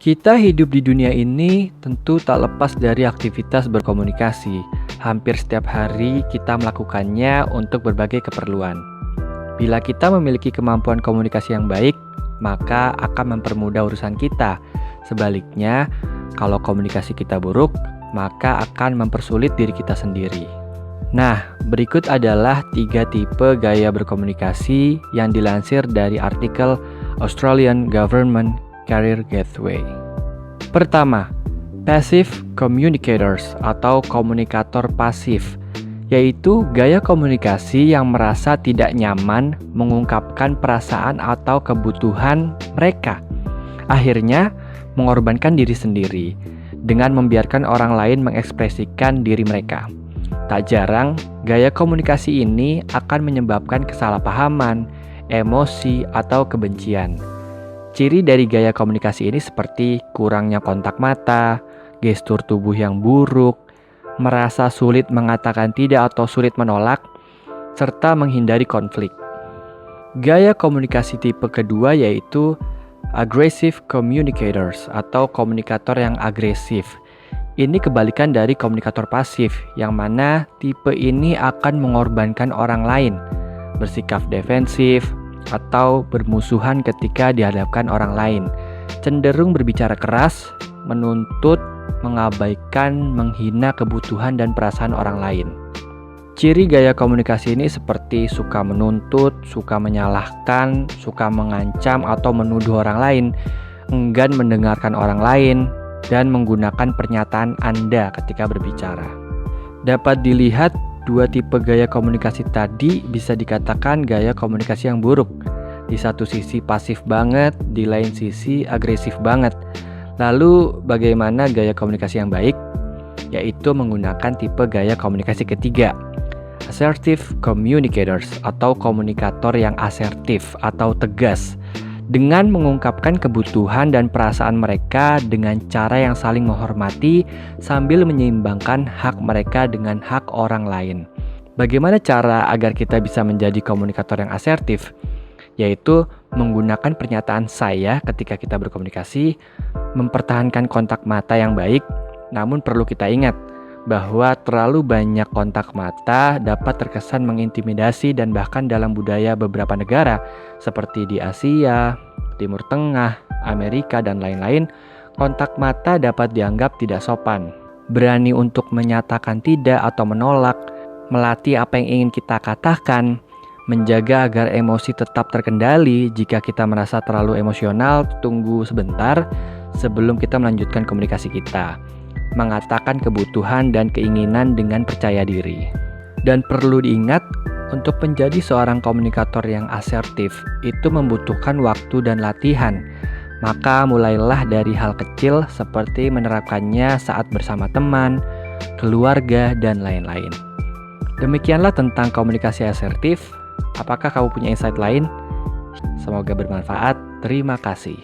Kita hidup di dunia ini tentu tak lepas dari aktivitas berkomunikasi. Hampir setiap hari kita melakukannya untuk berbagai keperluan. Bila kita memiliki kemampuan komunikasi yang baik, maka akan mempermudah urusan kita. Sebaliknya, kalau komunikasi kita buruk, maka akan mempersulit diri kita sendiri. Nah, berikut adalah 3 tipe gaya berkomunikasi yang dilansir dari artikel Australian Government Career Gateway. Pertama, passive communicators atau komunikator pasif, yaitu gaya komunikasi yang merasa tidak nyaman mengungkapkan perasaan atau kebutuhan mereka. Akhirnya, mengorbankan diri sendiri dengan membiarkan orang lain mengekspresikan diri mereka. Tak jarang, gaya komunikasi ini akan menyebabkan kesalahpahaman, emosi, atau kebencian. Ciri dari gaya komunikasi ini seperti kurangnya kontak mata, gestur tubuh yang buruk, merasa sulit mengatakan tidak atau sulit menolak, serta menghindari konflik. Gaya komunikasi tipe kedua yaitu aggressive communicators atau komunikator yang agresif. Ini kebalikan dari komunikator pasif, yang mana tipe ini akan mengorbankan orang lain, bersikap defensif, atau bermusuhan ketika dihadapkan orang lain, cenderung berbicara keras, menuntut, mengabaikan, menghina kebutuhan dan perasaan orang lain. Ciri gaya komunikasi ini seperti suka menuntut, suka menyalahkan, suka mengancam atau menuduh orang lain, enggan mendengarkan orang lain, dan menggunakan pernyataan Anda ketika berbicara. Dapat dilihat, 2 tipe gaya komunikasi tadi bisa dikatakan gaya komunikasi yang buruk. Di satu sisi pasif banget, di lain sisi agresif banget. Lalu bagaimana gaya komunikasi yang baik? Yaitu menggunakan tipe gaya komunikasi ketiga, assertive communicators atau komunikator yang asertif atau tegas, dengan mengungkapkan kebutuhan dan perasaan mereka dengan cara yang saling menghormati sambil menyeimbangkan hak mereka dengan hak orang lain. Bagaimana cara agar kita bisa menjadi komunikator yang asertif? Yaitu menggunakan pernyataan saya ketika kita berkomunikasi, mempertahankan kontak mata yang baik, namun perlu kita ingat bahwa terlalu banyak kontak mata dapat terkesan mengintimidasi dan bahkan dalam budaya beberapa negara seperti di Asia, Timur Tengah, Amerika, dan lain-lain, kontak mata dapat dianggap tidak sopan. Berani untuk menyatakan tidak atau menolak, melatih apa yang ingin kita katakan, menjaga agar emosi tetap terkendali. Jika kita merasa terlalu emosional, tunggu sebentar sebelum kita melanjutkan komunikasi kita. Mengatakan kebutuhan dan keinginan dengan percaya diri. Dan perlu diingat, untuk menjadi seorang komunikator yang asertif itu membutuhkan waktu dan latihan. Maka mulailah dari hal kecil seperti menerapkannya saat bersama teman, keluarga, dan lain-lain. Demikianlah tentang komunikasi asertif. Apakah kamu punya insight lain? Semoga bermanfaat. Terima kasih.